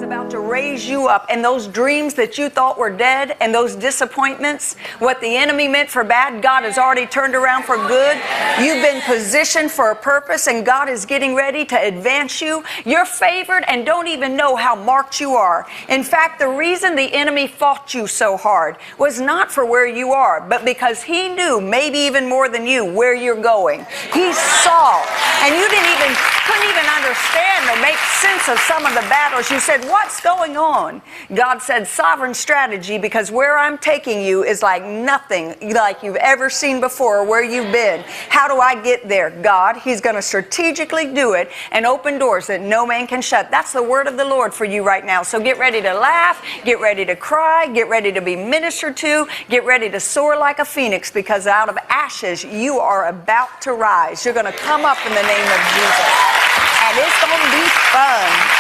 about to raise you up, and those dreams that you thought were dead and those disappointments, what the enemy meant for bad, God has already turned around for good. You've been positioned for a purpose, and God is getting ready to advance you. You're favored and don't even know how marked you are. In fact, the reason the enemy fought you so hard was not for where you are, but because he knew, maybe even more than you, where you're going. He saw, and you couldn't even understand or make sense of some of the battles. You said, what's going on? God said, sovereign strategy, because where I'm taking you is like nothing like you've ever seen before or where you've been. How do I get there? God, he's going to strategically do it and open doors that no man can shut. That's the word of the Lord for you right now. So get ready to laugh, get ready to cry, get ready to be ministered to, get ready to soar like a phoenix, because out of ashes you are about to rise. You're going to come up in the name of Jesus. And it's going to be fun.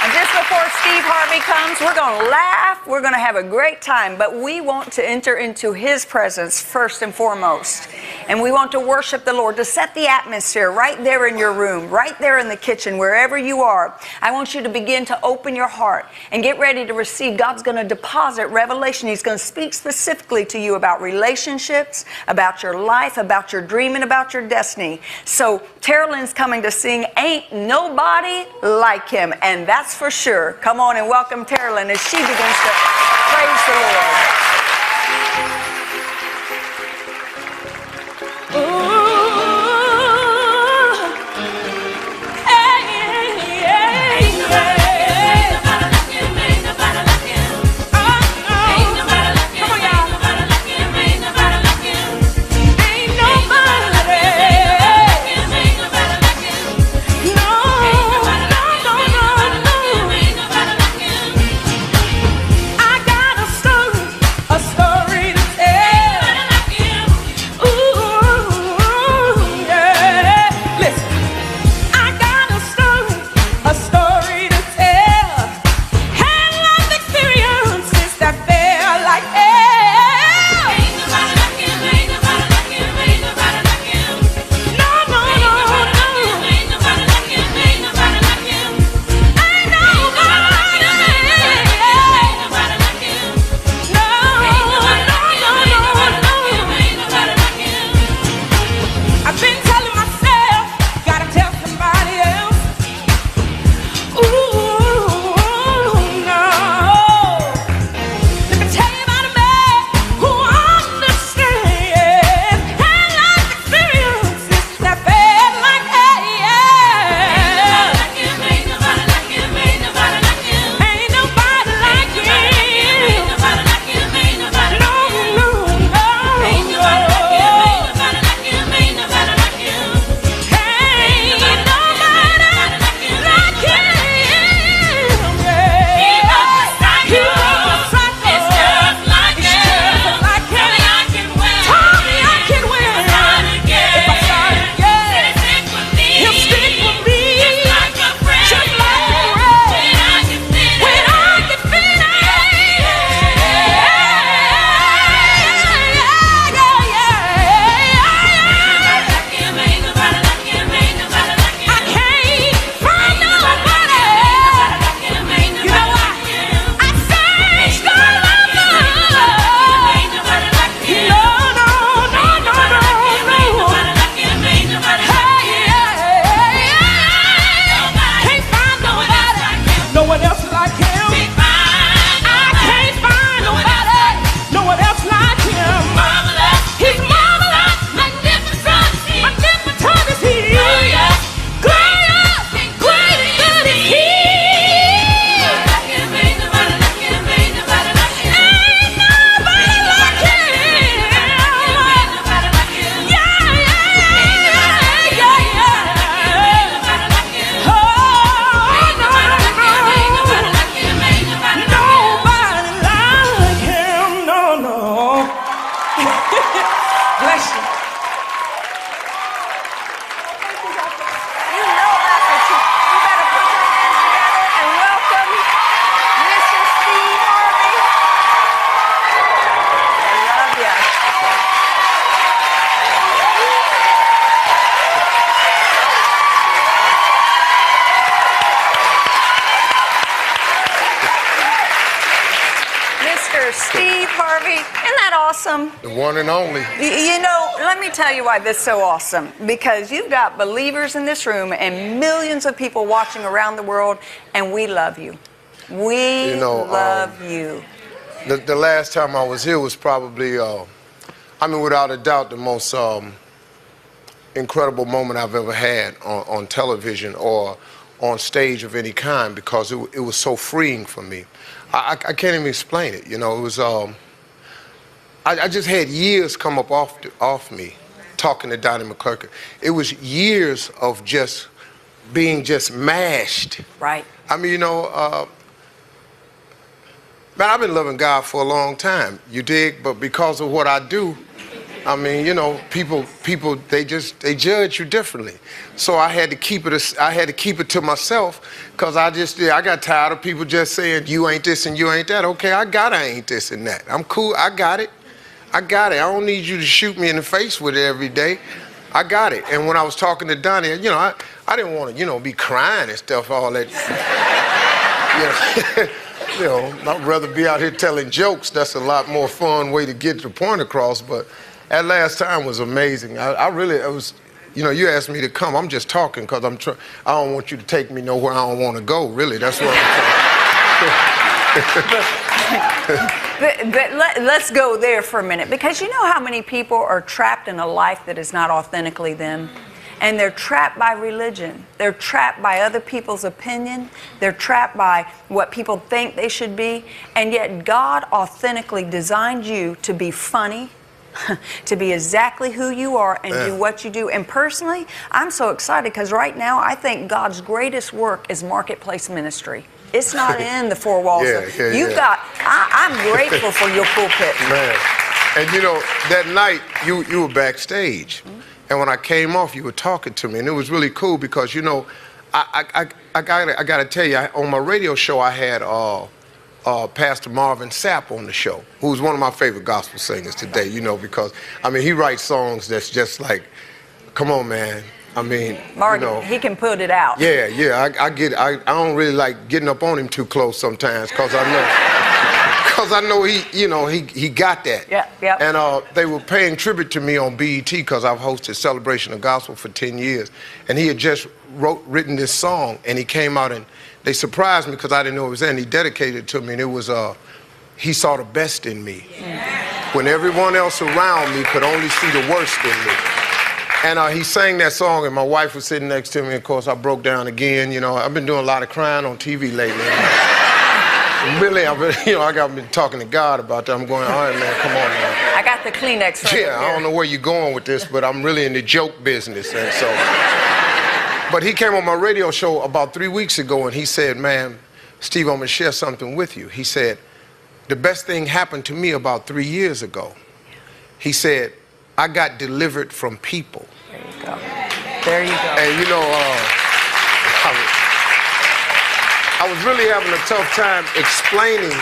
And just before Steve Harvey comes, we're going to laugh, we're going to have a great time, but we want to enter into his presence first and foremost. And we want to worship the Lord, to set the atmosphere right there in your room, right there in the kitchen, wherever you are. I want you to begin to open your heart and get ready to receive. God's going to deposit revelation. He's going to speak specifically to you about relationships, about your life, about your dream, and about your destiny. So Tarralyn's coming to sing Ain't Nobody Like Him, and that's for sure. Come on and welcome Tarralyn as she begins to praise the Lord. I got a story songwriter Steve Harvey. Isn't that awesome? The one and only. You know, let me tell you why this is so awesome. Because you've got believers in this room and millions of people watching around the world, and we love you. We love you. The last time I was here was probably, I mean, without a doubt, the most incredible moment I've ever had on television or on stage of any kind, because it was so freeing for me. I can't even explain it. You know, it was, I just had years come up off me talking to Donnie McClurkin. It was years of just being just mashed. Right. I mean, you know, man, I've been loving God for a long time, you dig? But because of what I do, I mean, you know, people, they judge you differently. So I had to keep it to myself, because I got tired of people just saying, you ain't this and you ain't that. Okay, I ain't this and that. I'm cool, I got it. I don't need you to shoot me in the face with it every day. I got it. And when I was talking to Donnie, you know, I didn't want to, you know, be crying and stuff, all that. You know, I'd rather be out here telling jokes. That's a lot more fun way to get the point across. But that last time was amazing. I was, you know, you asked me to come. I'm just talking because I don't want you to take me nowhere I don't want to go, really. That's what I'm saying. But let's go there for a minute, because you know how many people are trapped in a life that is not authentically them? And they're trapped by religion. They're trapped by other people's opinion. They're trapped by what people think they should be. And yet God authentically designed you to be funny, to be exactly who you are and do what you do. And personally, I'm so excited because right now I think God's greatest work is marketplace ministry. It's not in the four walls. I'm grateful for your pulpit. Man. And you know, that night you were backstage. Mm-hmm. And when I came off, you were talking to me, and it was really cool because, you know, I gotta tell you, on my radio show, I had Pastor Marvin Sapp on the show, who's one of my favorite gospel singers today, you know, because, I mean, he writes songs that's just like, come on, man. I mean, Mark, you know, he can put it out. Yeah, I don't really like getting up on him too close sometimes, because I know he, you know, he got that. Yeah. And they were paying tribute to me on BET because I've hosted Celebration of Gospel for 10 years. And he had just written this song, and he came out and they surprised me because I didn't know it was there, and he dedicated it to me, and it was, he saw the best in me. When everyone else around me could only see the worst in me. And he sang that song, and my wife was sitting next to me. Of course, I broke down again. You know, I've been doing a lot of crying on TV lately. Really, I've been talking to God about that. I'm going, all right, man, come on, man. I got the Kleenex right here. I don't know where you're going with this, but I'm really in the joke business. And so, but he came on my radio show about 3 weeks ago, and he said, man, Steve, I'm going to share something with you. He said, the best thing happened to me about 3 years ago. He said, I got delivered from people. There you go. There you go. And you know, I was really having a tough time explaining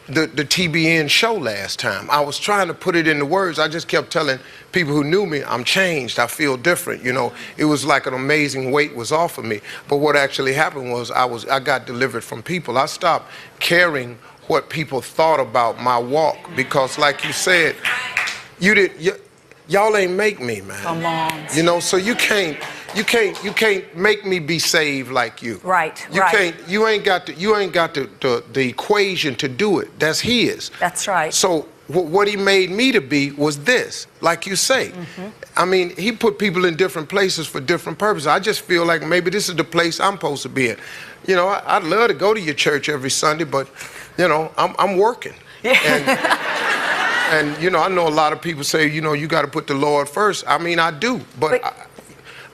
the TBN show last time. I was trying to put it into words. I just kept telling people who knew me, I'm changed, I feel different. You know, it was like an amazing weight was off of me. But what actually happened was I got delivered from people. I stopped caring what people thought about my walk, because like you said, y'all ain't make me, man. Come on. You know, so you can't make me be saved like you. Right. You ain't got the equation to do it. That's his. That's right. So what he made me to be was this, like you say. Mm-hmm. I mean, he put people in different places for different purposes. I just feel like maybe this is the place I'm supposed to be in. You know, I'd love to go to your church every Sunday, but you know, I'm working. Yeah. And, you know, I know a lot of people say, you know, you got to put the Lord first. I mean, I do, but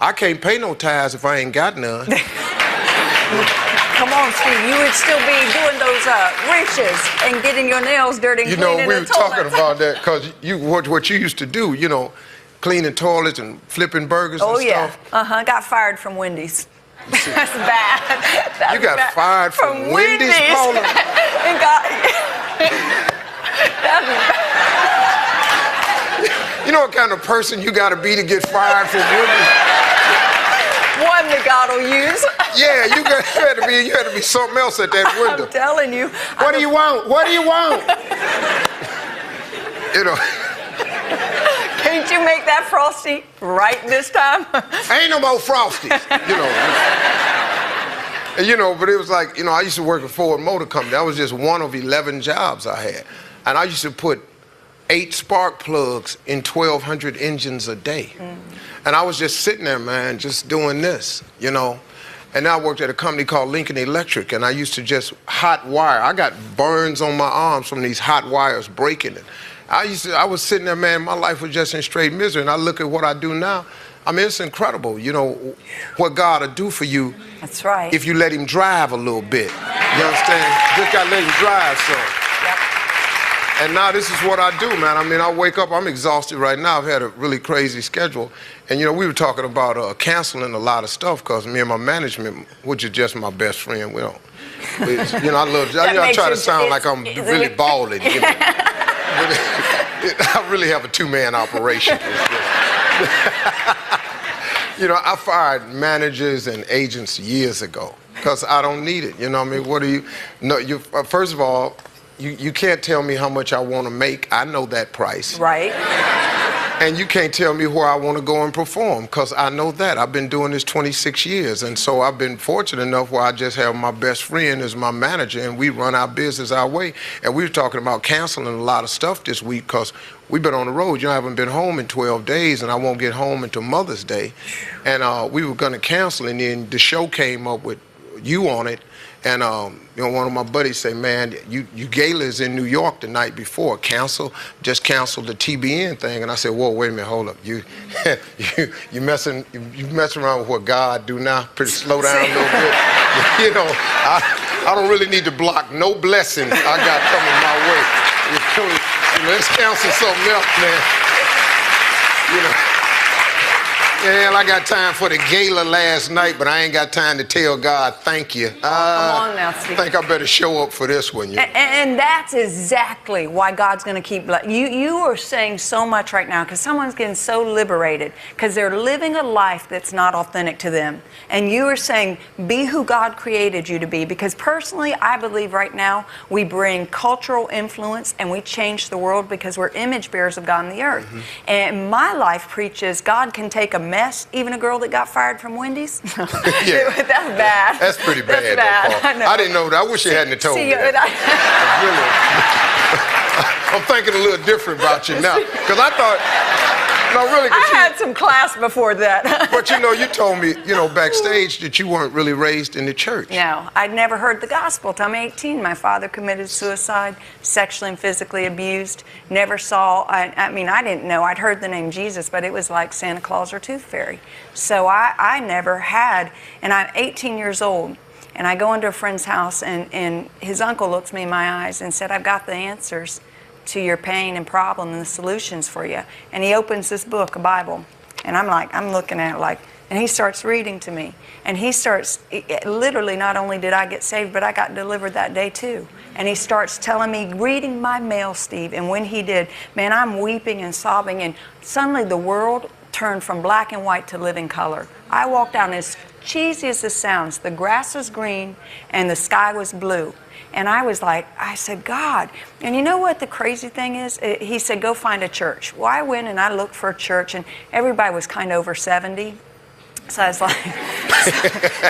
I can't pay no tithes if I ain't got none. Come on, Steve, you would still be doing those wrenches and getting your nails dirty and cleaning the toilets. You know, we were talking about that because what you used to do, you know, cleaning toilets and flipping burgers and stuff. Oh, yeah. Got fired from Wendy's. That's bad. You got fired from Wendy's, Paula? That's bad. You know what kind of person you got to be to get fired from Wendy's? One that God will use. Yeah, you had to be something else at that window. I'm telling you. What do you want? What do you want? You know. Can't you make that Frosty right this time? Ain't no more Frosties, you know. And, you know, but it was like, you know, I used to work at Ford Motor Company. That was just one of 11 jobs I had. And I used to put 8 spark plugs in 1,200 engines a day. And I was just sitting there, man, just doing this, you know. And I worked at a company called Lincoln Electric, and I used to just hot wire. I got burns on my arms from these hot wires breaking it. I was sitting there, man, my life was just in straight misery. And I look at what I do now. I mean, it's incredible, you know, what God will do for you. That's right. If you let him drive a little bit. You understand? Just got to let him drive some. Yep. And now this is what I do, man. I mean, I wake up, I'm exhausted right now. I've had a really crazy schedule. And, you know, we were talking about canceling a lot of stuff because me and my management, which is just my best friend, we don't, you know, I try to sound like I'm really balling, you know. I really have a 2-man operation. You know, I fired managers and agents years ago because I don't need it. You know what I mean? What do you, no, first of all, you can't tell me how much I want to make. I know that price. Right. And you can't tell me where I want to go and perform because I know that. I've been doing this 26 years. And so I've been fortunate enough where I just have my best friend as my manager and we run our business our way. And we were talking about canceling a lot of stuff this week because we've been on the road. You know, I haven't been home in 12 days and I won't get home until Mother's Day. And we were going to cancel and then the show came up with you on it. And you know, one of my buddies say, man, you gala is in New York the night before. Just cancel the TBN thing. And I said, whoa, wait a minute, hold up. You messing around with what God do now? Pretty slow down a little bit. You know, I don't really need to block no blessing I got coming my way. You know, let's cancel something else, man. You know. Yeah, I got time for the gala last night, but I ain't got time to tell God thank you. Come on now, Steve. I think I better show up for this one. And that's exactly why God's going to keep you are saying so much right now because someone's getting so liberated because they're living a life that's not authentic to them. And you are saying, be who God created you to be. Because personally, I believe right now we bring cultural influence and we change the world because we're image bearers of God on the earth. And my life preaches God can take a mess, even a girl that got fired from Wendy's. Yeah. That's bad. That's pretty bad. That's bad. Though, Paul. I didn't know that. I wish you hadn't told me that. I'm thinking a little different about you now. Because I thought, no, really. I had some class before that. But you know, you told me, you know, backstage that you weren't really raised in the church. No, I'd never heard the gospel till I'm 18. My father committed suicide, sexually and physically abused. Never saw, I mean, I didn't know. I'd heard the name Jesus, but it was like Santa Claus or Tooth Fairy. So I never had, and I'm 18 years old. And I go into a friend's house, and his uncle looks me in my eyes and said, I've got the answers to your pain and problem and the solutions for you. And he opens this book, a Bible. And I'm looking at it like, and he starts reading to me. And he starts, literally, not only did I get saved, but I got delivered that day too. And he starts telling me, reading my mail, Steve. And when he did, man, I'm weeping and sobbing. And suddenly the world turned from black and white to living color. I walked down, as cheesy as this sounds, the grass was green and the sky was blue. And I was like, I said, God. And you know what the crazy thing is? He said, go find a church. Well, I went and I looked for a church, and everybody was kind of over 70. So I was like,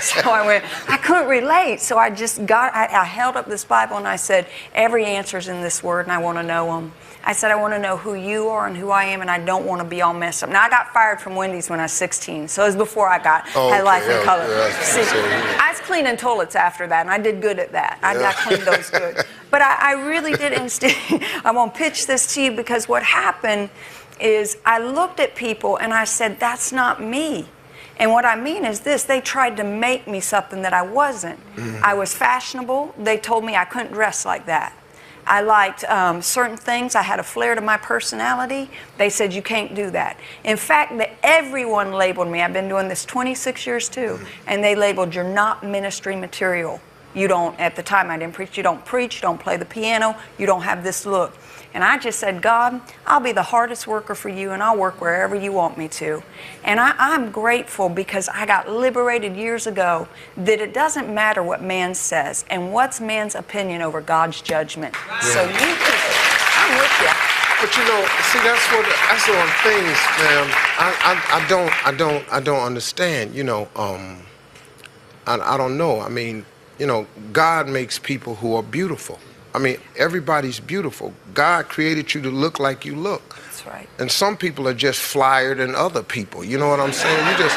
so I went, I couldn't relate. So I just I held up this Bible and I said, every answer's in this word and I want to know them. I said, I want to know who you are and who I am, and I don't want to be all messed up. Now, I got fired from Wendy's when I was 16, so it was before I had life in color. See, I was cleaning toilets after that, and I did good at that. I cleaned those good. But I really did, instead, I'm going to pitch this to you because what happened is I looked at people and I said, that's not me. And what I mean is this, they tried to make me something that I wasn't. I was fashionable. They told me I couldn't dress like that. I liked certain things. I had a flair to my personality. They said, you can't do that. In fact, everyone labeled me. I've been doing this 26 years too. And they labeled, you're not ministry material. You don't, at the time I didn't preach, you don't play the piano, you don't have this look. And I just said, God, I'll be the hardest worker for you, and I'll work wherever you want me to. And I'm grateful because I got liberated years ago that it doesn't matter what man says, and what's man's opinion over God's judgment. Yeah. So I'm with you. But you know, see, that's one of the things, man. I don't understand. You know, I don't know. I mean, you know, God makes people who are beautiful. I mean, everybody's beautiful. God created you to look like you look. That's right. And some people are just flyer than other people. You know what I'm saying?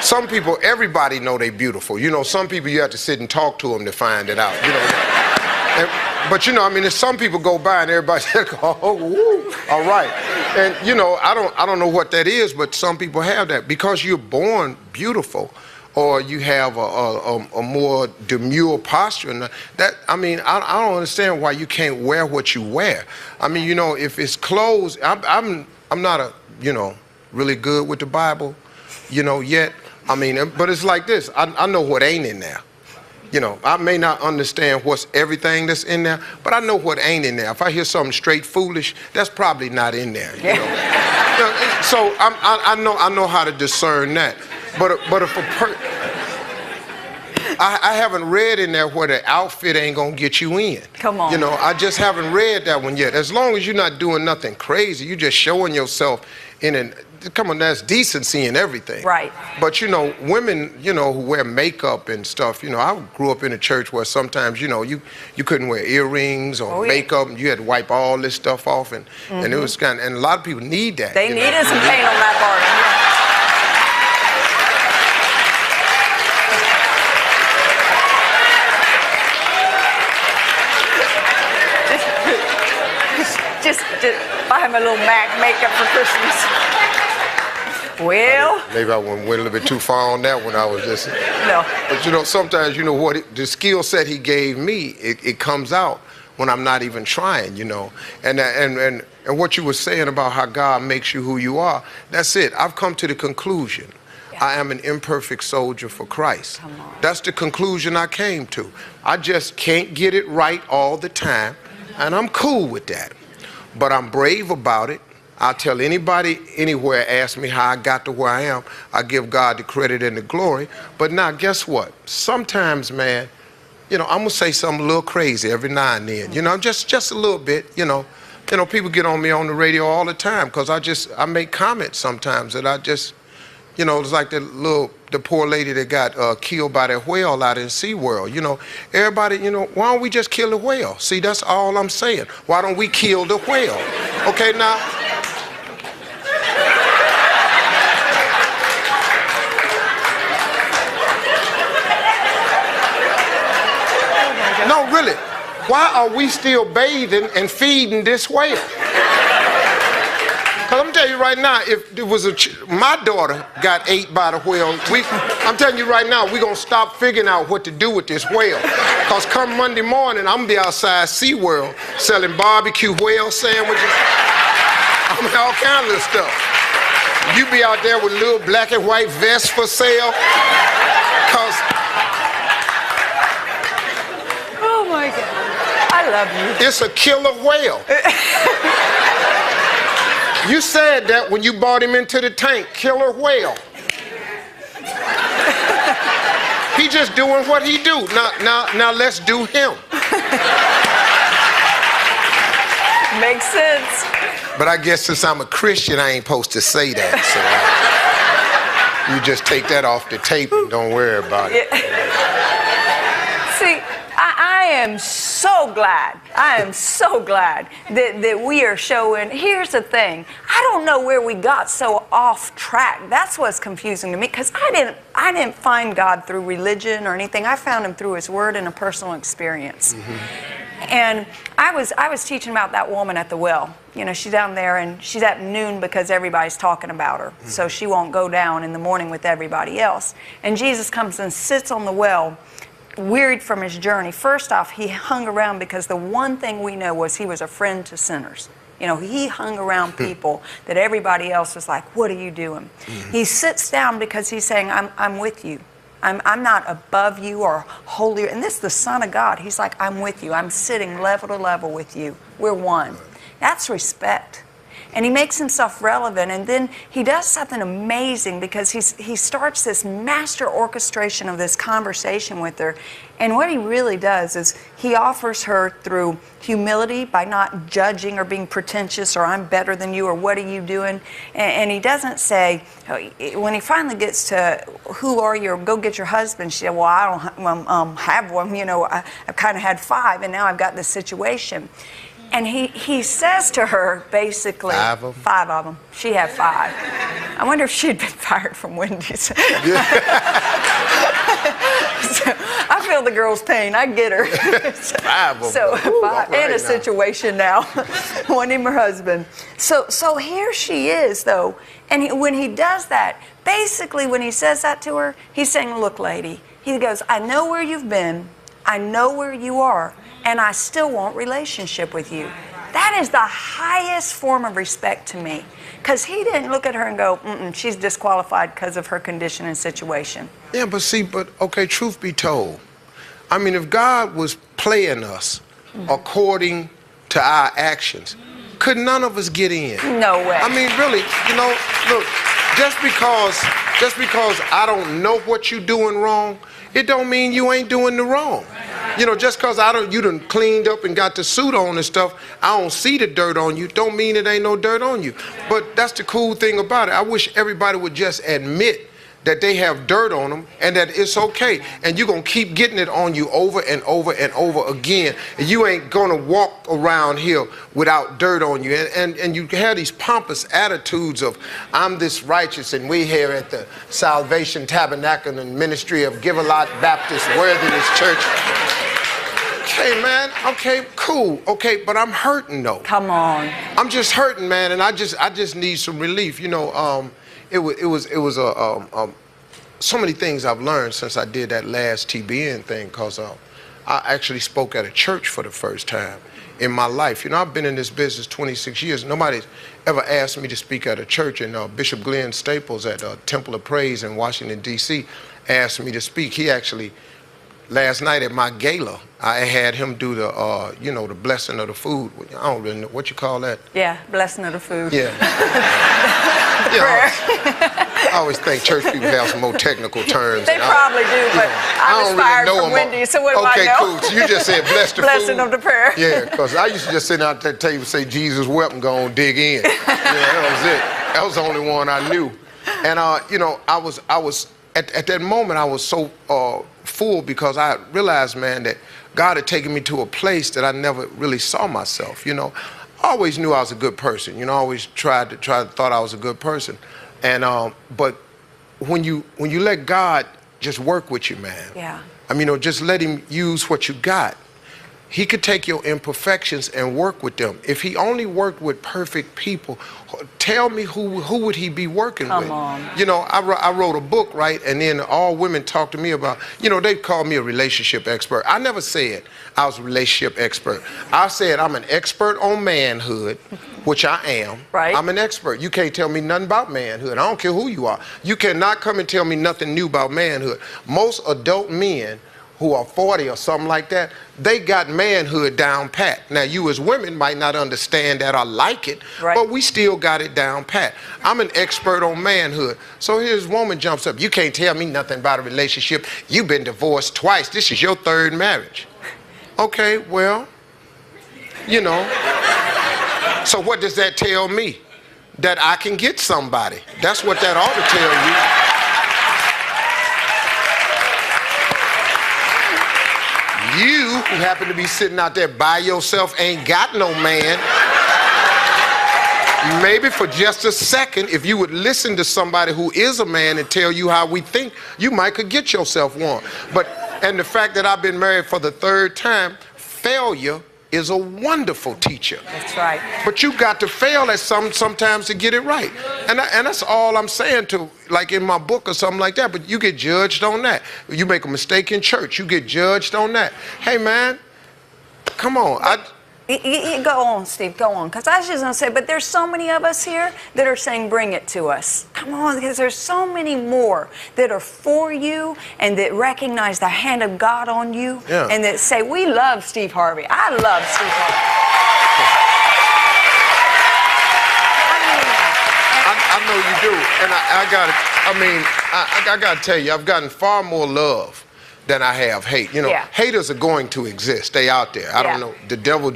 Some people, everybody know they're beautiful. You know, some people you have to sit and talk to them to find it out. You know. But you know, I mean, if some people go by and everybody says, "Oh, woo, all right," and you know, I don't know what that is, but some people have that because you're born beautiful. Or you have a more demure posture. And that, I mean, I don't understand why you can't wear what you wear. I mean, you know, if it's clothes, I'm not you know, really good with the Bible, you know, yet. I mean, but it's like this. I know what ain't in there. You know, I may not understand what's everything that's in there, but I know what ain't in there. If I hear something straight foolish, that's probably not in there. You know? So I know how to discern that. But if I haven't read in there where the outfit ain't gonna get you in. Come on. You know, I just haven't read that one yet. As long as you're not doing nothing crazy, you're just showing yourself come on, that's decency and everything. Right. But you know, women, you know, who wear makeup and stuff, you know, I grew up in a church where sometimes, you know, you couldn't wear earrings or makeup, and you had to wipe all this stuff off, and it was and a lot of people need that. They needed some paint on that part. Just buy him a little MAC makeup for Christmas. Well, maybe I went a little bit too far on that when I was just. No. But you know, sometimes you know what the skill set he gave me, it comes out when I'm not even trying, you know. And what you were saying about how God makes you who you are, that's it. I've come to the conclusion. Yeah. I am an imperfect soldier for Christ. Come on. That's the conclusion I came to. I just can't get it right all the time, and I'm cool with that. But I'm brave about it. I'll tell anybody, anywhere, ask me how I got to where I am. I give God the credit and the glory. But now, guess what? Sometimes, man, you know, I'm going to say something a little crazy every now and then. You know, just a little bit, you know. You know, people get on me on the radio all the time because I make comments sometimes that I just, you know, it's like the poor lady that got killed by that whale out in SeaWorld. You know, everybody, you know, why don't we just kill the whale? See, that's all I'm saying. Why don't we kill the whale? Okay, now. No, really. Why are we still bathing and feeding this whale? Because I'm telling you right now, if it was my daughter got ate by the whale, I'm telling you right now, we're going to stop figuring out what to do with this whale. Because come Monday morning, I'm going to be outside SeaWorld selling barbecue whale sandwiches. I mean, all kinds of stuff. You be out there with little black and white vests for sale. Because... Oh, my God. I love you. It's a killer whale. You said that when you brought him into the tank, killer whale. He just doing what he do. Now let's do him. Makes sense. But I guess since I'm a Christian, I ain't supposed to say that. So you just take that off the tape and don't worry about it. See, I am so glad. I am so glad that we are showing. Here's the thing. I don't know where we got so off track. That's what's confusing to me, because I didn't find God through religion or anything. I found him through his word and a personal experience. Mm-hmm. And I was teaching about that woman at the well. You know, she's down there and she's at noon because everybody's talking about her. Mm-hmm. So she won't go down in the morning with everybody else. And Jesus comes and sits on the well, wearied from his journey. First off, he hung around because the one thing we know was he was a friend to sinners. You know, he hung around people that everybody else was like, what are you doing? Mm-hmm. He sits down because he's saying, I'm with you. I'm not above you or holier. And this is the Son of God. He's like, I'm with you. I'm sitting level to level with you. We're one. That's respect. And he makes himself relevant, and then he does something amazing because he starts this master orchestration of this conversation with her. And what he really does is he offers her through humility by not judging or being pretentious or I'm better than you or what are you doing. And he doesn't say, when he finally gets to who are you or go get your husband, she said, well, I don't have one. You know, I've kind of had 5 and now I've got this situation. And he says to her, basically, 5 of them? 5 of them. She had 5. I wonder if she'd been fired from Wendy's. So, I feel the girl's pain. I get her. 5 of them. So, 5 right and a situation now, wanting her husband. So here she is, though. And when he does that, basically when he says that to her, he's saying, look, lady, he goes, I know where you've been. I know where you are. And I still want relationship with you. That is the highest form of respect to me. Because he didn't look at her and go, she's disqualified because of her condition and situation. Yeah, but okay, truth be told, I mean, if God was playing us according to our actions, could none of us get in? No way. I mean, really, you know, look, just because I don't know what you're doing wrong, it don't mean you ain't doing the wrong. You know, just because you done cleaned up and got the suit on and stuff, I don't see the dirt on you, don't mean it ain't no dirt on you. But that's the cool thing about it. I wish everybody would just admit that they have dirt on them and that it's okay. And you're going to keep getting it on you over and over and over again. And you ain't going to walk around here without dirt on you. And you have these pompous attitudes of, I'm this righteous, and we here at the Salvation Tabernacle and Ministry of Give-A-Lot Baptist Worthiness Church. Okay, man, okay, cool, okay, but I'm hurting though. Come on. I'm just hurting, man, and I just need some relief. You know, it was so many things I've learned since I did that last TBN thing, because I actually spoke at a church for the first time in my life. You know, I've been in this business 26 years. Nobody's ever asked me to speak at a church, and Bishop Glenn Staples at Temple of Praise in Washington, D.C. asked me to speak. He actually, last night at my gala, I had him do the, you know, the blessing of the food. I don't really know what you call that. Yeah, blessing of the food. Yeah. I always think church people have some more technical terms. They probably do, but I was fired from Wendy's, so what do I know? Okay, cool. So you just said bless the blessing food. of the prayer. Yeah, because I used to just sit out at that table and say, Jesus wept and go on, dig in. Yeah, that was it. That was the only one I knew. And, you know, I was at that moment, I was so full because I realized, man, that God had taken me to a place that I never really saw myself. You know, I always knew I was a good person. You know, I always thought I was a good person. And but when you let God just work with you, man. Yeah. I mean, you know, just let him use what you got. He could take your imperfections and work with them. If he only worked with perfect people, tell me who would he be working with? Come on. You know, I wrote a book, right? And then all women talk to me about, you know, they call me a relationship expert. I never said I was a relationship expert. I said I'm an expert on manhood, which I am. Right. I'm an expert. You can't tell me nothing about manhood. I don't care who you are. You cannot come and tell me nothing new about manhood. Most adult men who are 40 or something like that, they got manhood down pat. Now, you as women might not understand that or like it, right, but we still got it down pat. I'm an expert on manhood. So here's woman jumps up. You can't tell me nothing about a relationship. You've been divorced twice. This is your 3rd marriage. Okay, well, you know. So what does that tell me? That I can get somebody. That's what that ought to tell you. You, who happen to be sitting out there by yourself, ain't got no man. Maybe for just a second, if you would listen to somebody who is a man and tell you how we think, you might could get yourself one. And the fact that I've been married for the 3rd time, failure is a wonderful teacher. That's right. But you got to fail at sometimes to get it right. And that's all I'm saying, to, like in my book or something like that. But you get judged on that. You make a mistake in church, you get judged on that. Hey, man, come on. Go on, Steve, go on. Because I was just going to say, but there's so many of us here that are saying, bring it to us. Come on, because there's so many more that are for you and that recognize the hand of God on you and that say, we love Steve Harvey. I love Steve Harvey. I know you do. And I got to tell you, I've gotten far more love than I have hate. You know, haters are going to exist. They out there. I don't know. The devil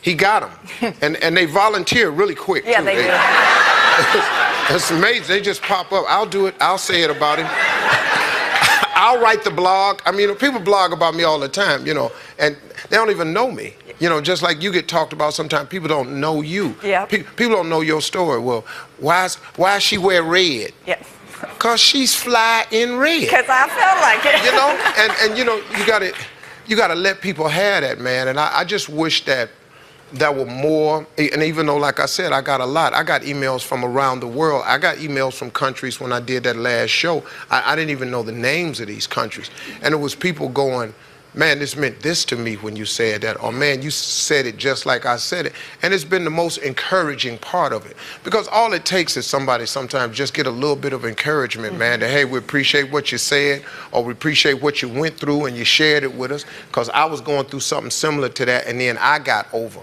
he got them. and they volunteer really quick, too. They do. It's amazing. They just pop up. I'll do it. I'll say it about him. I'll write the blog. I mean, people blog about me all the time, you know, and they don't even know me. You know, just like you get talked about sometimes, people don't know you. Yeah. People don't know your story. Well, why she wear red? Yeah. Cause she's fly in red. Because I felt like it. You know, and you know, you gotta let people have that, man. And I just wish that were more. And even though, like I said, I got a lot. I got emails from around the world. I got emails from countries when I did that last show. I didn't even know the names of these countries, and it was people going, man, this meant this to me when you said that, or man, you said it just like I said it. And it's been the most encouraging part of it, because all it takes is somebody sometimes just get a little bit of encouragement, man, that hey, we appreciate what you said, or we appreciate what you went through and you shared it with us, because I was going through something similar to that and then I got over.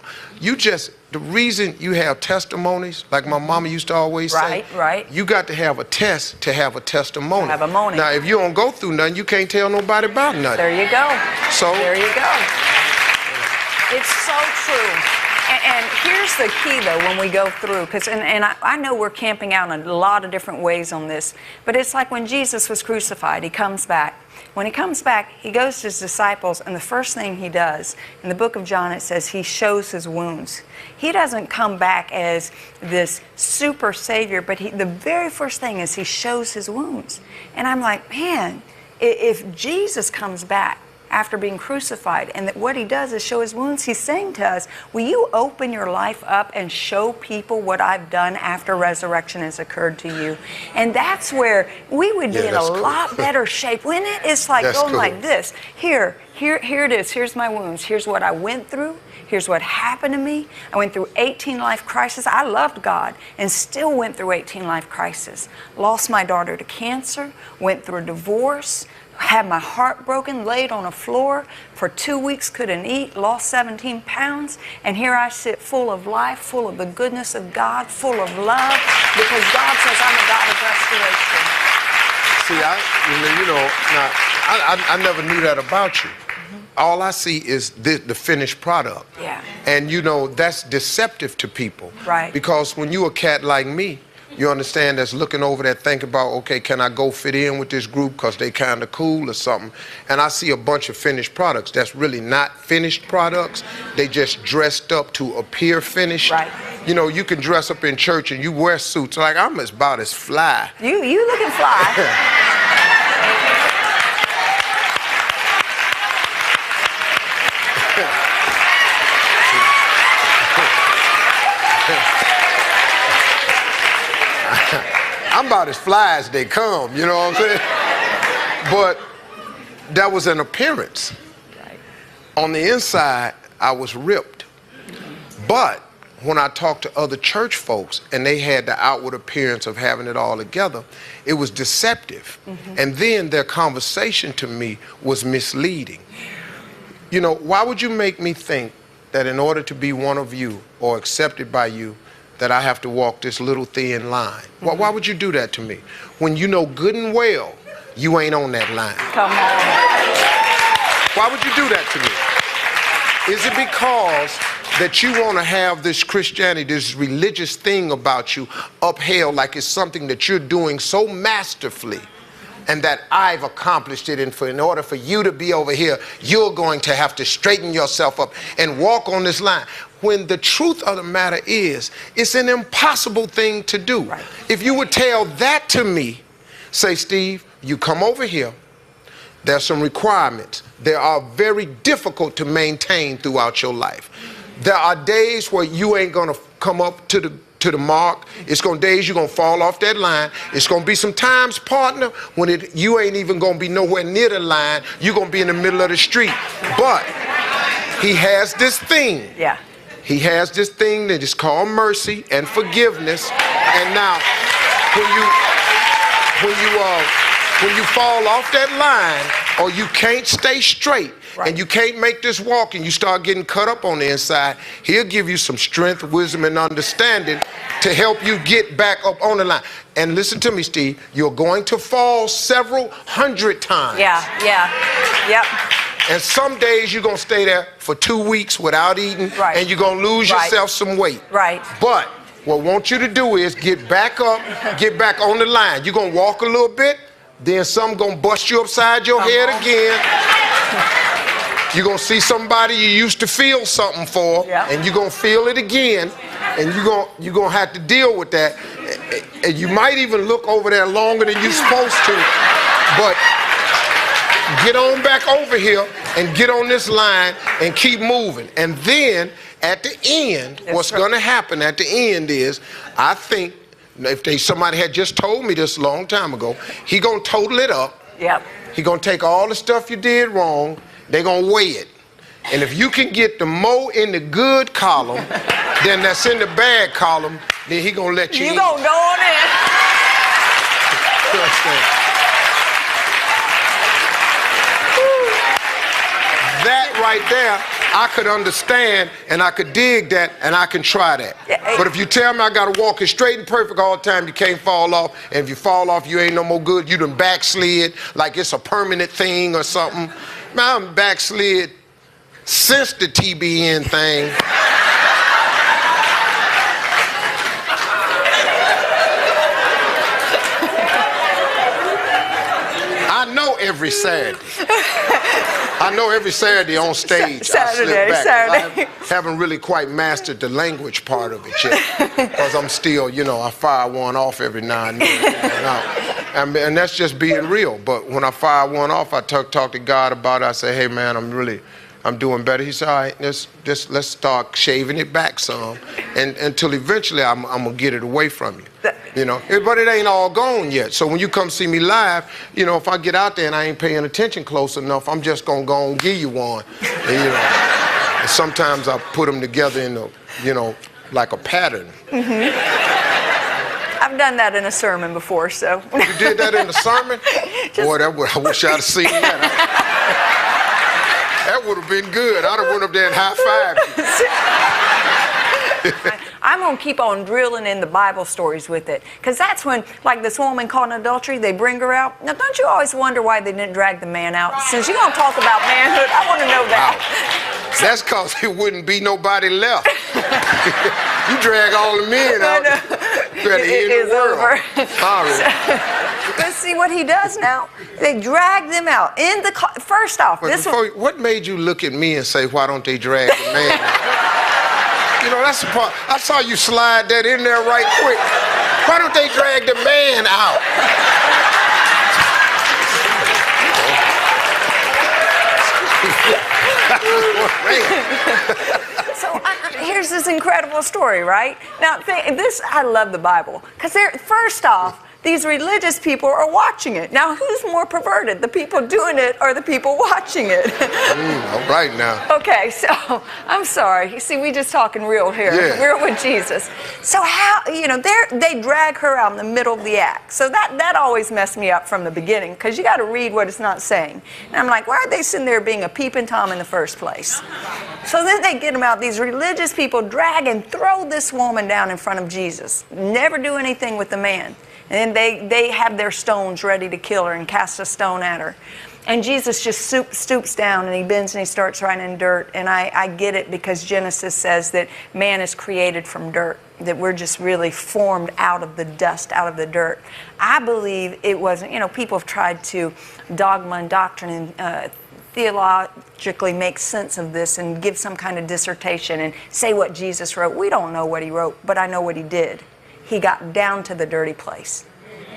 The reason you have testimonies, like my mama used to always say, you got to have a test to have a testimony. Have a money. Now, if you don't go through nothing, you can't tell nobody about nothing. There you go. So there you go. It's so true. And here's the key, though, when we go through, because I know we're camping out in a lot of different ways on this, but it's like when Jesus was crucified, he comes back. When he comes back, he goes to his disciples, and the first thing he does, in the book of John, it says he shows his wounds. He doesn't come back as this super savior, but the very first thing is he shows his wounds. And I'm like, man, if Jesus comes back after being crucified, and that what he does is show his wounds, he's saying to us, will you open your life up and show people what I've done after resurrection has occurred to you? And that's where we would be in a lot better shape, wouldn't it? It's like going like this. Here it is. Here's my wounds. Here's what I went through. Here's what happened to me. I went through 18 life crises. I loved God and still went through 18 life crises. Lost my daughter to cancer, went through a divorce, had my heart broken, laid on a floor for 2 weeks, couldn't eat, lost 17 pounds, and here I sit full of life, full of the goodness of God, full of love, because God says I'm a God of restoration. See, I never knew that about you. All I see is the finished product. Yeah. And you know, that's deceptive to people. Right. Because when you're a cat like me, you understand, that's looking over that, thinking about, okay, can I go fit in with this group because they kind of cool or something? And I see a bunch of finished products that's really not finished products. They just dressed up to appear finished. Right. You know, you can dress up in church and you wear suits. Like, I'm about as fly. You looking fly. I'm about as fly as they come, you know what I'm saying? But that was an appearance. Right. On the inside, I was ripped. But when I talked to other church folks and they had the outward appearance of having it all together, it was deceptive. And then their conversation to me was misleading. You know, why would you make me think that in order to be one of you or accepted by you, that I have to walk this little thin line? Why would you do that to me? When you know good and well, you ain't on that line. Come on. Why would you do that to me? Is it because that you want to have this Christianity, this religious thing about you upheld like it's something that you're doing so masterfully, and that I've accomplished it, and in order for you to be over here, you're going to have to straighten yourself up and walk on this line? When the truth of the matter is, it's an impossible thing to do. Right. If you would tell that to me, say, Steve, you come over here, there's some requirements. They are very difficult to maintain throughout your life. There are days where you ain't gonna come up to the mark. It's gonna days you're gonna fall off that line. It's gonna be some times, partner, when you ain't even gonna be nowhere near the line. You're gonna be in the middle of the street. But he has this thing. Yeah. He has this thing that is called mercy and forgiveness. And now, when you fall off that line, or you can't stay straight, and you can't make this walk, and you start getting cut up on the inside, he'll give you some strength, wisdom, and understanding to help you get back up on the line. And listen to me, Steve, you're going to fall several hundred times. Yep. And some days you're going to stay there for 2 weeks without eating, and you're going to lose yourself some weight. But what I want you to do is get back up, get back on the line. You're going to walk a little bit, then something going to bust you upside your head again. You're going to see somebody you used to feel something for, and you're going to feel it again, and you're going to have to deal with that. And you might even look over there longer than you're supposed to, but get on back over here and get on this line and keep moving. And then at the end, what's going to happen at the end is, I think, if somebody had just told me this a long time ago, he going to total it up. He going to take all the stuff you did wrong. They're going to weigh it. And if you can get the more in the good column than that's in the bad column, then he going to let you in. You going to go on in. That right there, I could understand, and I could dig that, and I can try that. But if you tell me I got to walk it straight and perfect all the time, you can't fall off, and if you fall off, you ain't no more good, you done backslid like it's a permanent thing or something. Man, I'm backslid since the TBN thing. I know every Saturday. I know every Saturday on stage I slip back. I haven't really quite mastered the language part of it yet, because I'm still, I fire one off every now and then. And that's just being real. But when I fire one off, I talk to God about it. I say, hey man, I'm doing better. He said, all right, let's start shaving it back some, and until eventually I'm gonna get it away from you. But it ain't all gone yet. So when you come see me live, if I get out there and I ain't paying attention close enough, I'm just gonna go and give you one. And sometimes I put them together in like a pattern. I've done that in a sermon before, so. You did that in a sermon? Boy, I wish I'd have seen that. That would have been good. I'd have went up there and high-fived you. I'm going to keep on drilling in the Bible stories with it. Because that's when, like this woman caught in adultery, they bring her out. Now, don't you always wonder why they didn't drag the man out? Since you're going to talk about manhood, I want to know that. Wow. That's because there wouldn't be nobody left. You drag all the men out. It is over. But see what he does now? They drag them out in the car. First off, what made you look at me and say, why don't they drag the man out? That's the part. I saw you slide that in there right quick. Why don't they drag the man out? So here's this incredible story, right? Now, I love the Bible. Because first off, these religious people are watching it. Now, who's more perverted, the people doing it or the people watching it? All right now. Okay, so I'm sorry. You see, we just talking real here. Real with Jesus. So how, they drag her out in the middle of the act. So that always messed me up from the beginning, because you got to read what it's not saying. And I'm like, why are they sitting there being a peeping Tom in the first place? So then they get them out. These religious people drag and throw this woman down in front of Jesus. Never do anything with the man. And then they have their stones ready to kill her and cast a stone at her. And Jesus just stoops down and he bends and he starts writing in dirt. And I get it, because Genesis says that man is created from dirt, that we're just really formed out of the dust, out of the dirt. I believe it wasn't, people have tried to dogma and doctrine and theologically make sense of this and give some kind of dissertation and say what Jesus wrote. We don't know what he wrote, but I know what he did. He got down to the dirty place,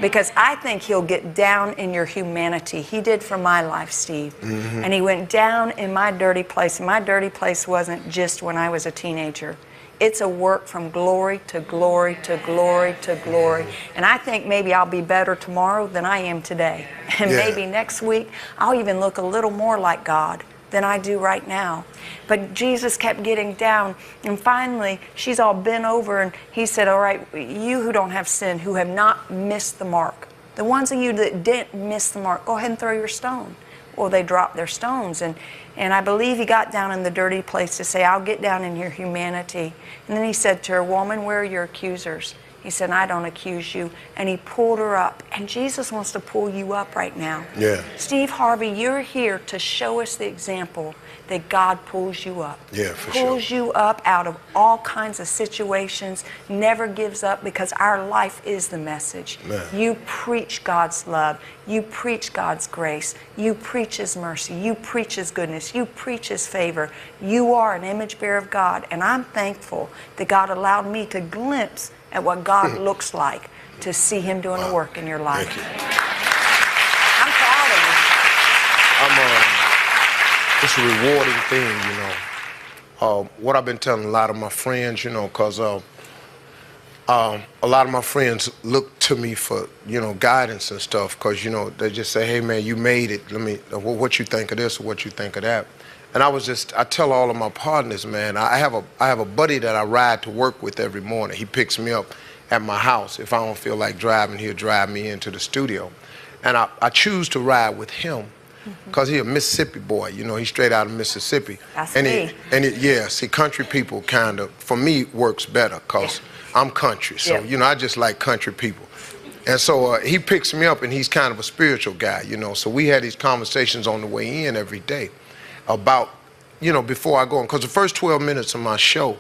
because I think he'll get down in your humanity. He did for my life, Steve. And he went down in my dirty place. And my dirty place wasn't just when I was a teenager. It's a work from glory to glory to glory to glory. And I think maybe I'll be better tomorrow than I am today. And maybe next week I'll even look a little more like God. than I do right now. But Jesus kept getting down, and finally she's all bent over, and he said, all right, you who don't have sin, who have not missed the mark, the ones of you that didn't miss the mark, go ahead and throw your stone. Well, they dropped their stones, and I believe he got down in the dirty place to say, I'll get down in your humanity. And then he said to her, woman, where are your accusers? He said, I don't accuse you. And he pulled her up. And Jesus wants to pull you up right now. Yeah. Steve Harvey, you're here to show us the example that God pulls you up. Yeah, for sure. Pulls you up out of all kinds of situations, never gives up, because our life is the message. Man. You preach God's love. You preach God's grace. You preach His mercy. You preach His goodness. You preach His favor. You are an image bearer of God. And I'm thankful that God allowed me to glimpse at what God looks like, to see Him doing the work in your life. Thank you. I'm proud of you. It's a rewarding thing, you know. What I've been telling a lot of my friends, you know, because a lot of my friends look to me for, you know, guidance and stuff, because, you know, they just say, hey, man, you made it. Let me, what you think of this or what you think of that? And I tell all of my partners, man, I have a buddy that I ride to work with every morning. He picks me up at my house. If I don't feel like driving, he'll drive me into the studio. And I choose to ride with him because he's a Mississippi boy. You know, he's straight out of Mississippi. That's and me. Yeah, see, country people kind of, for me, works better because I'm country. So, you know, I just like country people. And so he picks me up, and he's kind of a spiritual guy, you know. So we had these conversations on the way in every day about, you know, before I go on, because the first 12 minutes of my show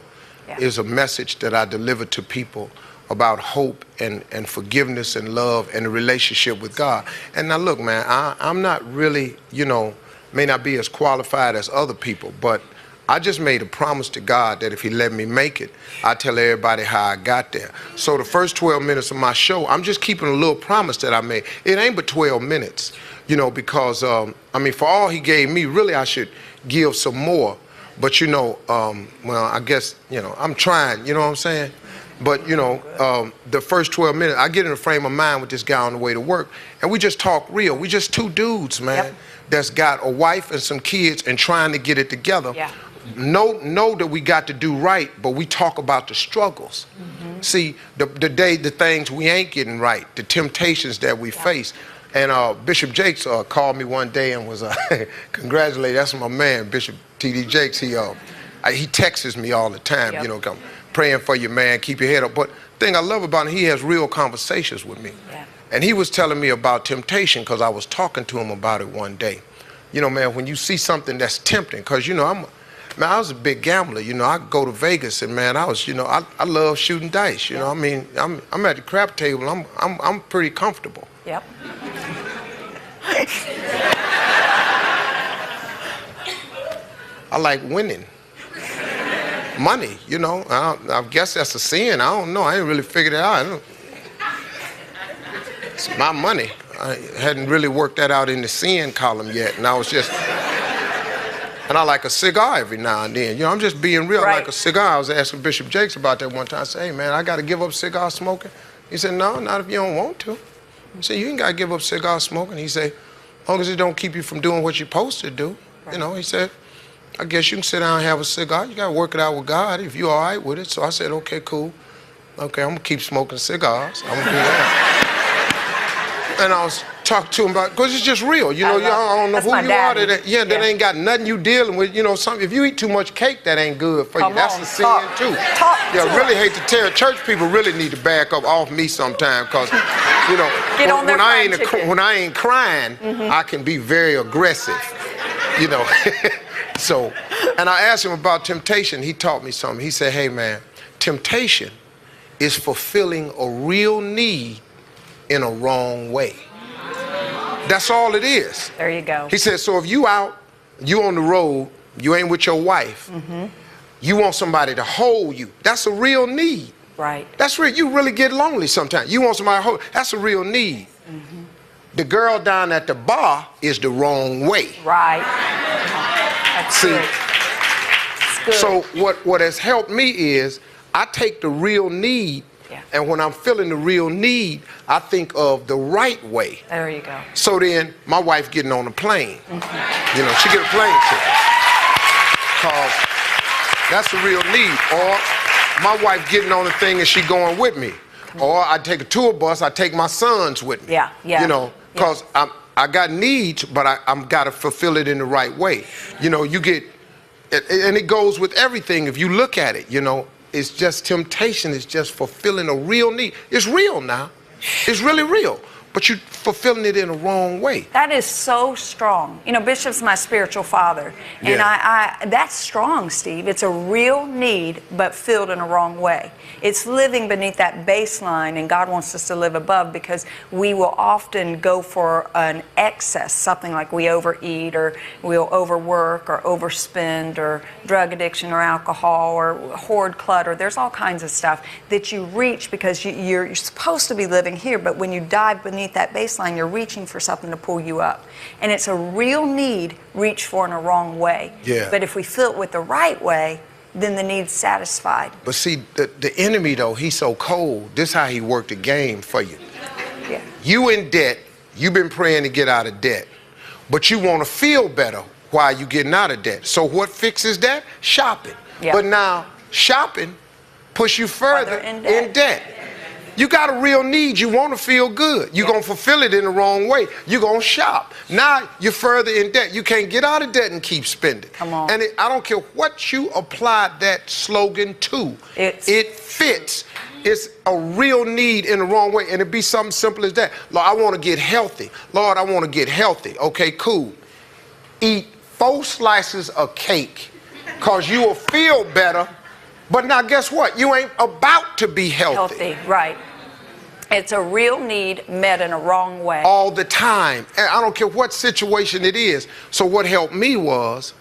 is a message that I deliver to people about hope and forgiveness and love and a relationship with God. And now look, man, I'm not really, you know, may not be as qualified as other people, but I just made a promise to God that if He let me make it, I tell everybody how I got there. So the first 12 minutes of my show, I'm just keeping a little promise that I made. It ain't but 12 minutes. You know, because, I mean, for all He gave me, really I should give some more. But, you know, well, I guess, you know, I'm trying, you know what I'm saying? But, you know, the first 12 minutes, I get in a frame of mind with this guy on the way to work, and we just talk real. We just two dudes, man, that's got a wife and some kids and trying to get it together. Yeah. Know that we got to do right, but we talk about the struggles. See, the things we ain't getting right, the temptations that we face. And Bishop Jakes called me one day and was congratulated. That's my man, Bishop T.D. Jakes. He texts me all the time, you know, praying for you, man, keep your head up. But the thing I love about him, he has real conversations with me. And he was telling me about temptation because I was talking to him about it one day. You know, man, when you see something that's tempting, because, you know, I was a big gambler. You know, I go to Vegas and, man, you know, I love shooting dice. You know, I mean, I'm at the crap table. I'm pretty comfortable. Yep. I like winning. Money, you know. I guess that's a sin. I don't know. I ain't really figured it out. It's my money. I hadn't really worked that out in the sin column yet. And I was just... And I like a cigar every now and then. You know, I'm just being real. I like a cigar. I was asking Bishop Jakes about that one time. I said, hey, man, I got to give up cigar smoking? He said, no, not if you don't want to. I said, you ain't got to give up cigar smoking. He said, as long as it don't keep you from doing what you're supposed to do. You know, he said, I guess you can sit down and have a cigar. You got to work it out with God if you're all right with it. So I said, okay, cool. Okay, I'm going to keep smoking cigars. I'm going to do that. And I was talking to him about, because it's just real. You know, I don't know who you are. That ain't got nothing you dealing with. You know, if you eat too much cake, that ain't good for you. That's a sin, too. I really hate to tell. Church people really need to back up off me sometime, because, you know, when I ain't crying, I can be very aggressive, you know. So, and I asked him about temptation. He taught me something. He said, hey, man, temptation is fulfilling a real need in a wrong way. That's all it is. There you go. He said, so if you out, you on the road, you ain't with your wife, you want somebody to hold you. That's a real need. Right. That's real. You really get lonely sometimes. You want somebody to hold. That's a real need. The girl down at the bar is the wrong way. Right. That's good. That's good. So what has helped me is I take the real need Yeah. And when I'm feeling the real need, I think of the right way. There you go. So then my wife getting on a plane. You know, she get a plane ticket. Cause that's the real need. Or my wife getting on the thing and she going with me. Or I take a tour bus, I take my sons with me. Yeah, yeah. You know, cause I got needs, but I'm gotta fulfill it in the right way. You know, you get, and it goes with everything. If you look at it, you know, it's just temptation. It's just fulfilling a real need. It's real now. It's really real. But you're fulfilling it in a wrong way. That is so strong. You know, Bishop's my spiritual father. And that's strong, Steve. It's a real need, but filled in a wrong way. It's living beneath that baseline, and God wants us to live above, because we will often go for an excess, something like we overeat, or we'll overwork, or overspend, or drug addiction, or alcohol, or hoard clutter. There's all kinds of stuff that you reach because you're supposed to be living here, but when you dive beneath that baseline, you're reaching for something to pull you up. And it's a real need reached for in a wrong way. Yeah. But if we fill it with the right way, then the need's satisfied. But see, the enemy, though, he's so cold. This is how he worked the game for you. Yeah. You in debt. You've been praying to get out of debt. But you want to feel better while you're getting out of debt. So what fixes that? Shopping. Yeah. But now, shopping push you further in debt. You got a real need. You want to feel good. You're going to fulfill it in the wrong way. You're going to shop. Now you're further in debt. You can't get out of debt and keep spending. Come on. And I don't care what you apply that slogan to. It fits. It's a real need in the wrong way. And it'd be something simple as that. Lord, I want to get healthy. Lord, I want to get healthy. Okay, cool. Eat 4 slices of cake because you will feel better. But now guess what? You ain't about to be healthy. Right. It's a real need met in a wrong way. All the time. And I don't care what situation it is. So what helped me was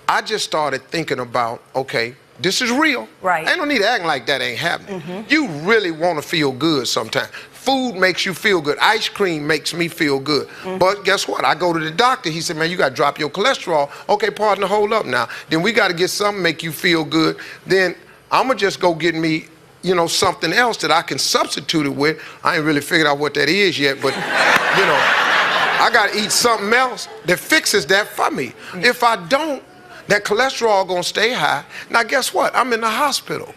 I just started thinking about, okay, this is real. Right. Ain't no need to act like that ain't happening. You really want to feel good sometimes. Food makes you feel good. Ice cream makes me feel good. But guess what? I go to the doctor. He said, man, you got to drop your cholesterol. Okay, partner, hold up now. Then we got to get something make you feel good. Then I'm going to just go get me, you know, something else that I can substitute it with. I ain't really figured out what that is yet, but, you know, I got to eat something else that fixes that for me. If I don't, that cholesterol going to stay high. Now, guess what? I'm in the hospital.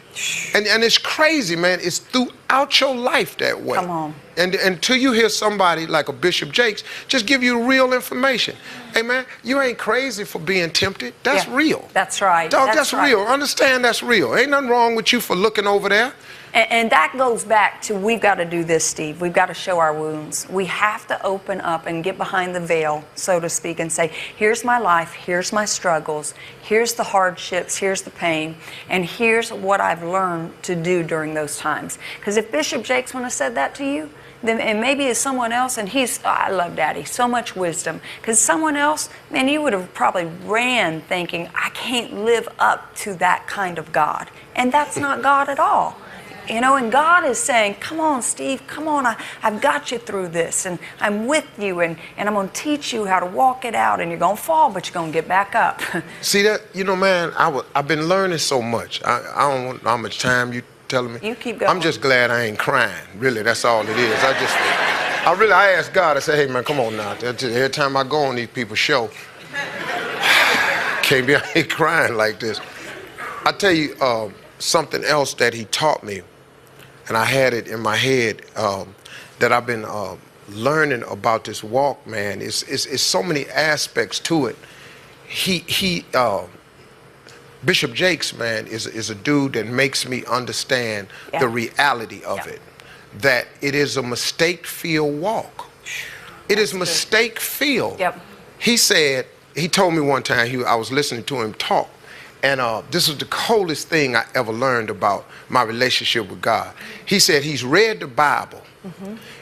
And it's crazy, man. It's throughout your life that way. Come on. And until you hear somebody like a Bishop Jakes just give you real information. Hey, man, you ain't crazy for being tempted. That's real. That's right. Dog, that's real. Understand that's real. Ain't nothing wrong with you for looking over there. And that goes back to, we've got to do this, Steve. We've got to show our wounds. We have to open up and get behind the veil, so to speak, and say, here's my life, here's my struggles, here's the hardships, here's the pain, and here's what I've learned to do during those times. Because if Bishop Jakes wouldn't have said that to you, then, and maybe it's someone else, and I love Daddy, so much wisdom. Because someone else, man, you would have probably ran thinking, I can't live up to that kind of God. And that's not God at all. You know, and God is saying, come on, Steve, come on, I've got you through this, and I'm with you, and I'm going to teach you how to walk it out, and you're going to fall, but you're going to get back up. See that? You know, man, I've been learning so much. I don't know how much time you telling me. You keep going. I'm just glad I ain't crying. Really, that's all it is. I asked God, I said, hey, man, come on now. Every time I go on these people's show, can't be I ain't crying like this. I tell you something else that he taught me, and I had it in my head that I've been learning about this walk, man. It's so many aspects to it. Bishop Jakes, man, is a dude that makes me understand the reality of it. That it is a mistake-filled walk. It is mistake-filled. He said, he told me one time, I was listening to him talk, and this was the coldest thing I ever learned about my relationship with God. He said he's read the Bible,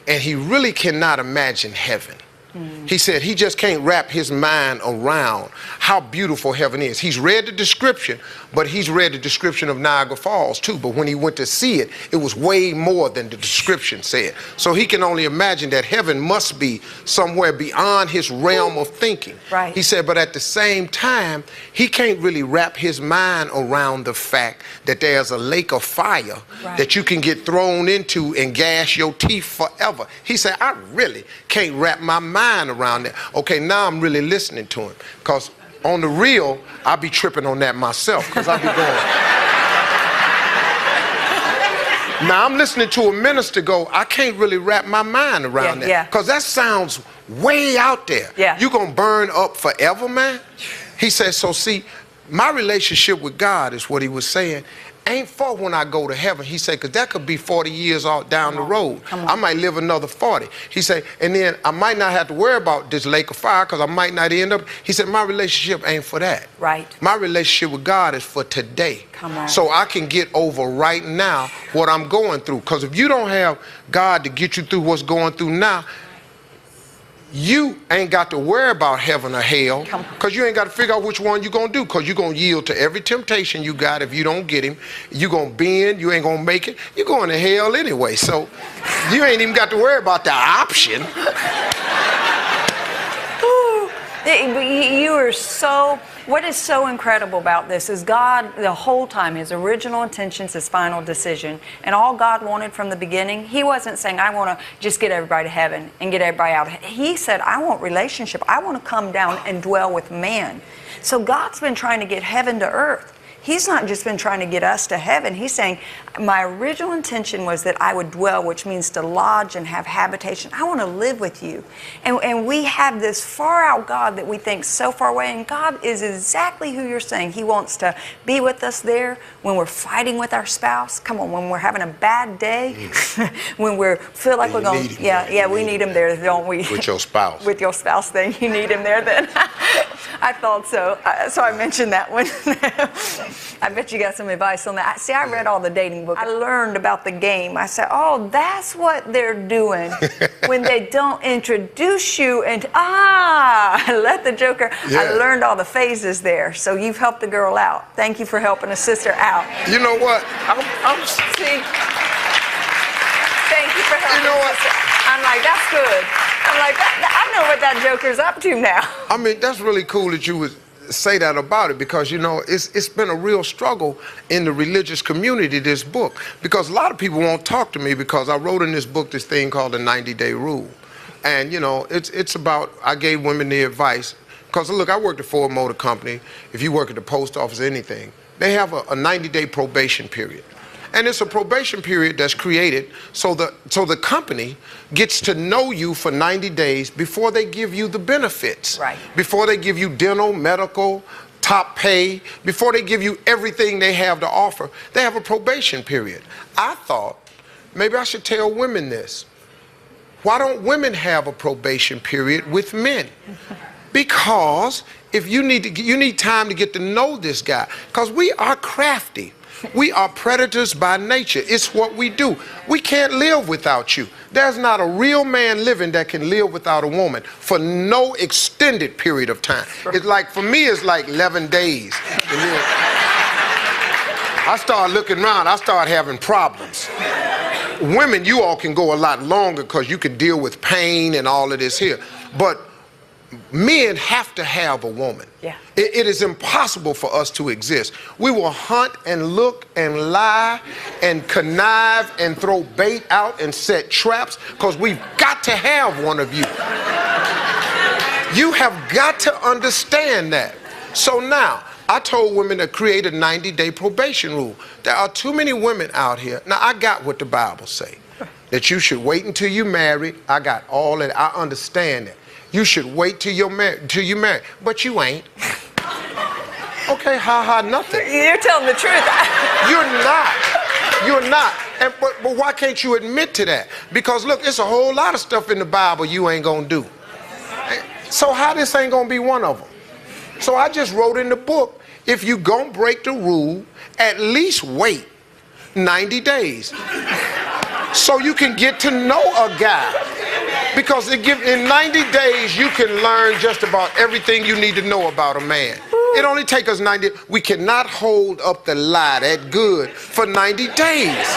and he really cannot imagine heaven. He said he just can't wrap his mind around how beautiful heaven is. He's read the description, but he's read the description of Niagara Falls too. But when he went to see it, it was way more than the description said. So he can only imagine that heaven must be somewhere beyond his realm of thinking. Right. He said, but at the same time, he can't really wrap his mind around the fact that there's a lake of fire that you can get thrown into and gas your teeth forever. He said, I really can't wrap my mind around that. Okay, now I'm really listening to him, because on the real, I be tripping on that myself, because I be going. Now I'm listening to a minister go, I can't really wrap my mind around that, because that sounds way out there. You gonna burn up forever, man? He said, so see, my relationship with God, is what he was saying, ain't for when I go to heaven. He said, because that could be 40 years out down the road. I might live another 40. He said, and then I might not have to worry about this lake of fire, because I might not end up. He said, my relationship ain't for that. Right. My relationship with God is for today. So I can get over right now what I'm going through. Because if you don't have God to get you through what's going through now, you ain't got to worry about heaven or hell, because you ain't got to figure out which one you're going to do, because you're going to yield to every temptation you got. If you don't get him, you're going to bend, you ain't going to make it. You're going to hell anyway, so you ain't even got to worry about the option. You are so, what is so incredible about this is God, the whole time, his original intentions, his final decision, and all God wanted from the beginning, he wasn't saying, I want to just get everybody to heaven and get everybody out. He said, I want relationship. I want to come down and dwell with man. So God's been trying to get heaven to earth. He's not just been trying to get us to heaven. He's saying, my original intention was that I would dwell, which means to lodge and have habitation. I want to live with you. And we have this far out God that we think so far away. And God is exactly who you're saying. He wants to be with us there when we're fighting with our spouse. Come on, when we're having a bad day, when we feel like we're going, we need him there, don't we? With your spouse. With your spouse thing, you need him there then. I thought so. So I mentioned that one. I bet you got some advice on that. See, I read all the dating books. I learned about the game. I said, oh, that's what they're doing when they don't introduce you and, let the joker. I learned all the phases there. So you've helped the girl out. Thank you for helping a sister out. You know what? See, thank you for helping. You know what? I'm like, that's good. I'm like, I know what that joker's up to now. I mean, that's really cool that you would say that about it, because you know it's been a real struggle in the religious community, this book, because a lot of people won't talk to me, because I wrote in this book this thing called the 90-day rule. And you know, it's about, I gave women the advice, because look, I worked at Ford Motor Company. If you work at the post office or anything, they have a 90-day probation period. And it's a probation period that's created so the company gets to know you for 90 days before they give you the benefits. Right. Before they give you dental, medical, top pay, before they give you everything they have to offer, they have a probation period. I thought maybe I should tell women this. Why don't women have a probation period with men? Because if you need time to get to know this guy, because we are crafty. We are predators by nature. It's what we do. We can't live without you. There's not a real man living that can live without a woman for no extended period of time. It's like, for me, it's like 11 days. And then I start looking around, I start having problems. Women, you all can go a lot longer because you can deal with pain and all of this here. But men have to have a woman. It is impossible for us to exist. We will hunt and look and lie and connive and throw bait out and set traps because we've got to have one of you. You have got to understand that. So now, I told women to create a 90-day probation rule. There are too many women out here. Now, I got what the Bible say, that you should wait until you're married. I got all that. I understand that. You should wait till you're married, but you ain't. Okay, nothing. You're telling the truth. You're not. But why can't you admit to that? Because look, it's a whole lot of stuff in the Bible you ain't gonna do. So how this ain't gonna be one of them? So I just wrote in the book, if you gonna break the rule, at least wait 90 days. So you can get to know a guy. Because in 90 days, you can learn just about everything you need to know about a man. It only takes us 90. We cannot hold up the lie that good for 90 days.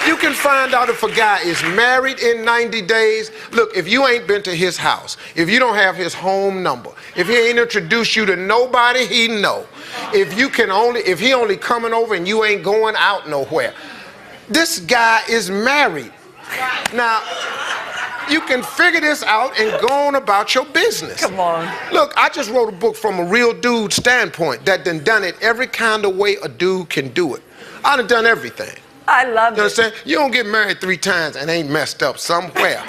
You can find out if a guy is married in 90 days. Look, if you ain't been to his house, if you don't have his home number, if he ain't introduced you to nobody he know, if he only coming over and you ain't going out nowhere, this guy is married. Now, you can figure this out and go on about your business. Come on. Look, I just wrote a book from a real dude standpoint that done it every kind of way a dude can do it. I done everything. I love it. You understand? You don't get married 3 times and ain't messed up somewhere.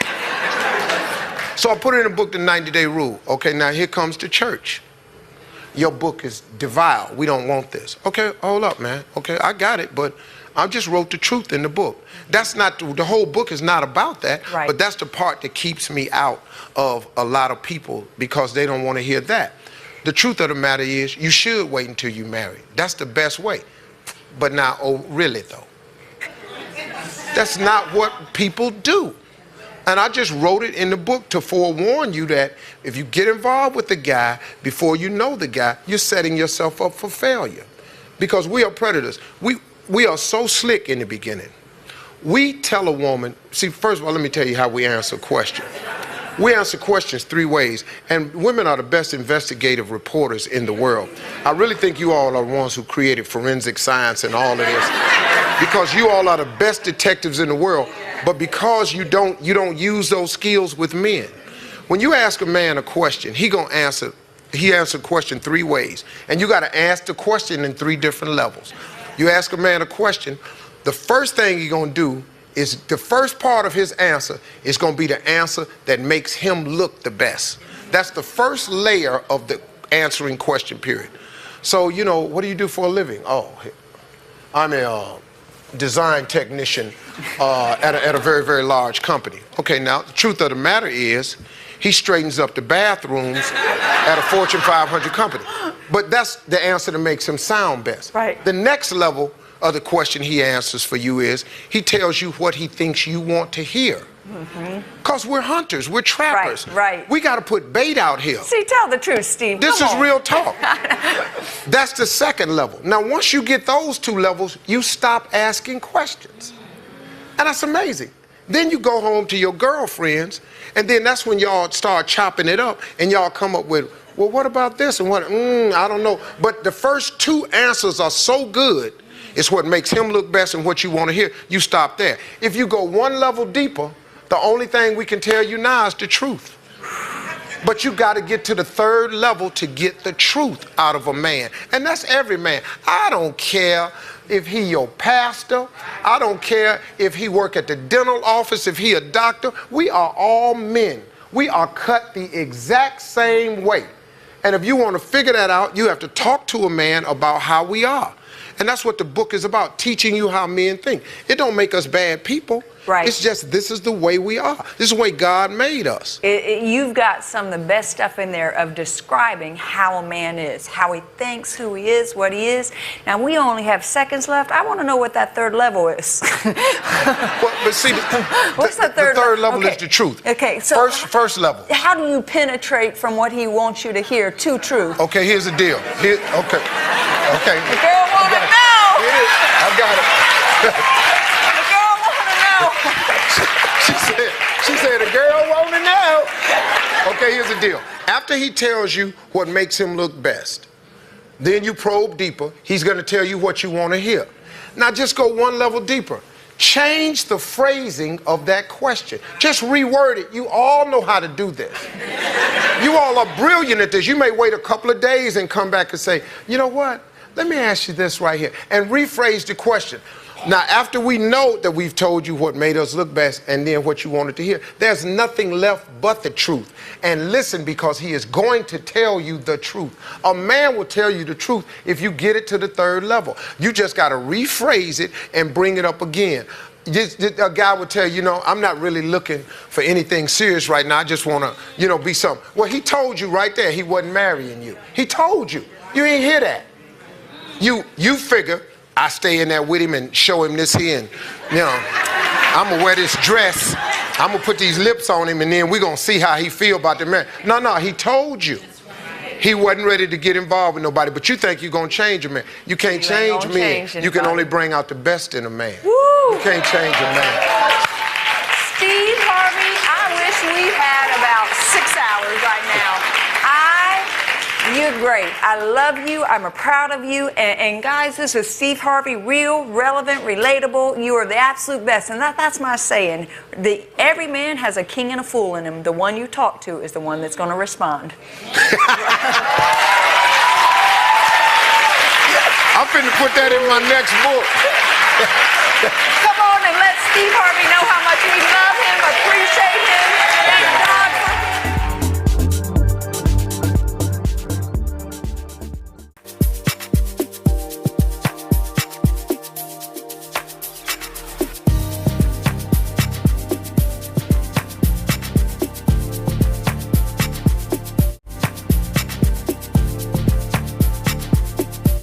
So I put it in a book, The 90-Day Rule. Okay, now here comes the church. Your book is defiled. We don't want this. Okay, hold up, man. Okay, I got it, but I just wrote the truth in the book. That's not, the whole book is not about that, right. But that's the part that keeps me out of a lot of people because they don't want to hear that. The truth of the matter is you should wait until you marry. That's the best way. But now, oh, really though? That's not what people do. And I just wrote it in the book to forewarn you that if you get involved with the guy before you know the guy, you're setting yourself up for failure. Because we are predators. We are so slick in the beginning. We tell a woman, see, first of all, let me tell you how we answer questions. We answer questions 3 ways, and women are the best investigative reporters in the world. I really think you all are the ones who created forensic science and all of this, because you all are the best detectives in the world, but because you don't use those skills with men. When you ask a man a question, he answers a question 3 ways, and you got to ask the question in 3 different levels. You ask a man a question, the first thing he's going to do is the first part of his answer is going to be the answer that makes him look the best. That's the first layer of the answering question period. So, you know, what do you do for a living? Oh, I'm a design technician at a very, very large company. Okay, now, the truth of the matter is he straightens up the bathrooms at a Fortune 500 company. But that's the answer that makes him sound best. Right. The next level of the question he answers for you is he tells you what he thinks you want to hear. Because we're hunters, we're trappers. Right. We got to put bait out here. See, tell the truth, Steve. This Come is on. real talk. That's the second level. Now, once you get those 2 levels, you stop asking questions. And that's amazing. Then you go home to your girlfriends, and then that's when y'all start chopping it up, and y'all come up with, well, what about this? And what, I don't know. But the first 2 answers are so good, it's what makes him look best and what you want to hear. You stop there. If you go 1 level deeper, the only thing we can tell you now is the truth. But you got to get to the 3rd level to get the truth out of a man. And that's every man. I don't care if he your pastor. I don't care if he work at the dental office, if he a doctor. We are all men. We are cut the exact same way. And if you want to figure that out, you have to talk to a man about how we are. And that's what the book is about, teaching you how men think. It don't make us bad people. Right. It's just this is the way we are. This is the way God made us. You've got some of the best stuff in there of describing how a man is, how he thinks, who he is, what he is. Now, we only have seconds left. I want to know what that 3rd level is. Well, but see, what's the 3rd the 3rd level okay. is the truth. Okay, so first level. How do you penetrate from what he wants you to hear to truth? Okay, here's the deal. Okay. The girl want to know. I got it. The girl want to know. She said, the girl want to know. Okay, here's the deal. After he tells you what makes him look best, then you probe deeper. He's going to tell you what you want to hear. Now just go 1 level deeper. Change the phrasing of that question. Just reword it. You all know how to do this. You all are brilliant at this. You may wait a couple of days and come back and say, you know what? Let me ask you this right here. And rephrase the question. Now, after we know that we've told you what made us look best and then what you wanted to hear, there's nothing left but the truth. And listen, because he is going to tell you the truth. A man will tell you the truth if you get it to the 3rd level. You just got to rephrase it and bring it up again. A guy would tell you, I'm not really looking for anything serious right now. I just want to, be something. Well, he told you right there he wasn't marrying you. He told you. You ain't hear that. You figure I stay in there with him and show him this here, and I'm gonna wear this dress, I'm gonna put these lips on him, and then we're gonna see how he feel about the man. No, he told you. He wasn't ready to get involved with nobody, but you think you're gonna change a man. You can't change men. You can only bring out the best in a man. Woo. You can't change a man. Steve Harvey, I wish we had about 6 hours right now. You're great. I love you. I'm proud of you. And guys, this is Steve Harvey, real, relevant, relatable. You are the absolute best. And that's my saying. Every man has a king and a fool in him. The one you talk to is the one that's going to respond. I'm finna put that in my next book. Come on and let Steve Harvey